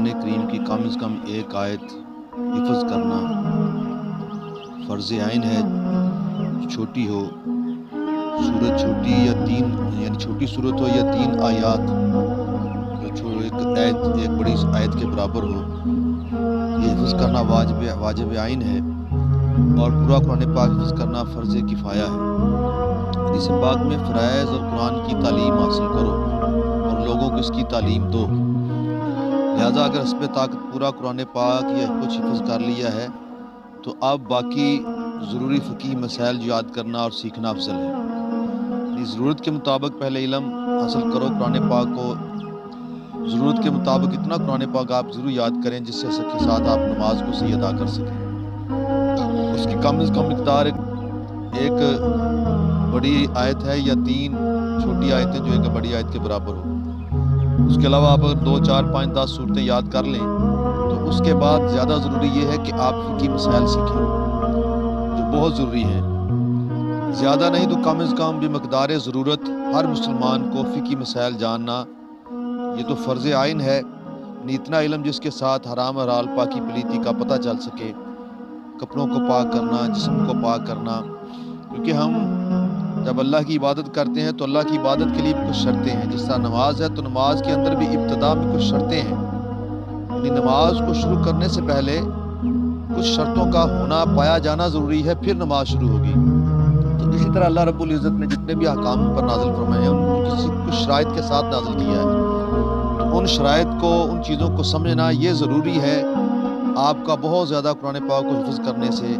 قرآن کریم کی کم از کم ایک آیت حفظ کرنا فرض عین ہے، چھوٹی ہو صورت، چھوٹی یا یعنی چھوٹی صورت ہو یا 3 آیات، جو ایک بڑی آیت کے برابر ہو، یہ حفظ کرنا واجب عین ہے، اور پورا قرآن پاک حفظ کرنا فرض کفایہ ہے۔ حدیث پاک میں فرائض اور قرآن کی تعلیم حاصل کرو اور لوگوں کو اس کی تعلیم دو۔ لہٰذا اگر حسب طاقت پورا قرآن پاک یا کچھ حفظ کر لیا ہے تو اب باقی ضروری فقہی مسائل یاد کرنا اور سیکھنا افضل ہے۔ یعنی ضرورت کے مطابق پہلے علم حاصل کرو قرآن پاک کو، ضرورت کے مطابق اتنا قرآن پاک آپ ضرور یاد کریں جس سے کے ساتھ آپ نماز کو صحیح ادا کر سکیں۔ اس کی کم از کم مقدار ایک بڑی آیت ہے یا 3 چھوٹی آیتیں جو ایک بڑی آیت کے برابر ہو۔ اس کے علاوہ آپ اگر 2 4 5 10 صورتیں یاد کر لیں تو اس کے بعد زیادہ ضروری یہ ہے کہ آپ فقہی مسائل سیکھیں جو بہت ضروری ہیں۔ زیادہ نہیں تو کم از کم بمقدار ضرورت ہر مسلمان کو فقہی مسائل جاننا یہ تو فرض عین ہے۔ اتنا علم جس کے ساتھ حرام حلال پاکی پلیتی کا پتہ چل سکے، کپڑوں کو پاک کرنا، جسم کو پاک کرنا، کیونکہ ہم جب اللہ کی عبادت کرتے ہیں تو اللہ کی عبادت کے لیے بھی کچھ شرطیں ہیں۔ جس طرح نماز ہے تو نماز کے اندر بھی ابتدا میں کچھ شرطیں ہیں، یعنی نماز کو شروع کرنے سے پہلے کچھ شرطوں کا ہونا پایا جانا ضروری ہے، پھر نماز شروع ہوگی۔ تو اسی طرح اللہ رب العزت نے جتنے بھی احکام پر نازل فرمائے ہیں ان کو کچھ شرائط کے ساتھ نازل کیا ہے، تو ان شرائط کو، ان چیزوں کو سمجھنا یہ ضروری ہے آپ کا بہت زیادہ قرآن پاک کو حفظ کرنے سے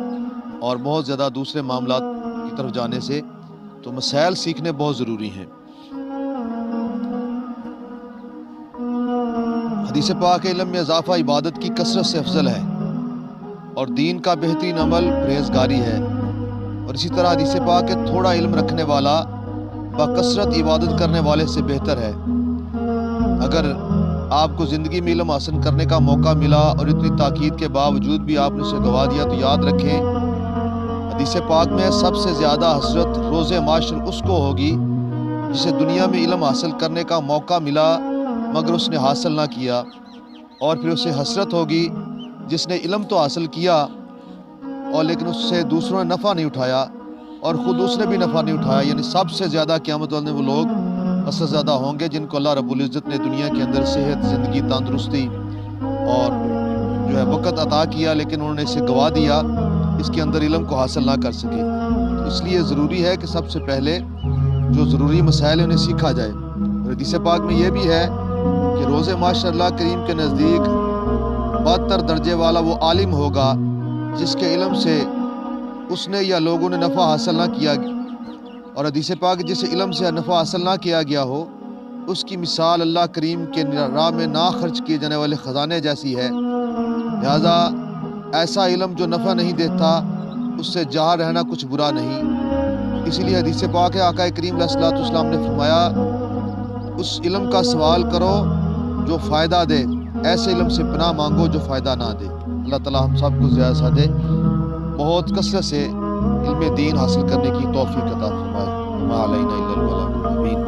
اور بہت زیادہ دوسرے معاملات کی طرف جانے سے۔ تو مسائل سیکھنے بہت ضروری ہیں۔ حدیث پاک علم میں اضافہ عبادت کی کثرت سے افضل ہے، اور دین کا بہترین عمل پرہیزگاری ہے، اور اسی طرح حدیث پاک کہ تھوڑا علم رکھنے والا بکثرت عبادت کرنے والے سے بہتر ہے۔ اگر آپ کو زندگی میں علم حاصل کرنے کا موقع ملا اور اتنی تاکید کے باوجود بھی آپ نے اسے گنوا دیا تو یاد رکھیں حدیث پاک میں سب سے زیادہ حسرت روز معاشر اس کو ہوگی جسے دنیا میں علم حاصل کرنے کا موقع ملا مگر اس نے حاصل نہ کیا، اور پھر اسے حسرت ہوگی جس نے علم تو حاصل کیا اور لیکن اس سے دوسروں نے نفع نہیں اٹھایا اور خود اس نے بھی نفع نہیں اٹھایا۔ یعنی سب سے زیادہ قیامت والے وہ لوگ حسرت زیادہ ہوں گے جن کو اللہ رب العزت نے دنیا کے اندر صحت، زندگی، تندرستی اور جو ہے وقت عطا کیا لیکن انہوں نے اسے گنوا دیا، اس کے اندر علم کو حاصل نہ کر سکے۔ تو اس لیے ضروری ہے کہ سب سے پہلے جو ضروری مسائل ہیں انہیں سیکھا جائے۔ اور حدیث پاک میں یہ بھی ہے کہ روز معاشر اللہ کریم کے نزدیک بدتر درجے والا وہ عالم ہوگا جس کے علم سے اس نے یا لوگوں نے نفع حاصل نہ کیا، اور حدیث پاک جسے علم سے نفع حاصل نہ کیا گیا ہو اس کی مثال اللہ کریم کے راہ میں نہ خرچ کیے جانے والے خزانے جیسی ہے۔ لہذا ایسا علم جو نفع نہیں دیتا اس سے جہاں رہنا کچھ برا نہیں۔ اسی لیے حدیث پاک ہے آقا کریم علیہ الصلوۃ والسلام نے فرمایا اس علم کا سوال کرو جو فائدہ دے، ایسے علم سے پناہ مانگو جو فائدہ نہ دے۔ اللہ تعالیٰ ہم سب کو زیادہ سے دے بہت کثرت سے علم دین حاصل کرنے کی توفیق عطا فرمائے۔ ما علینا الا البلاغ المبین۔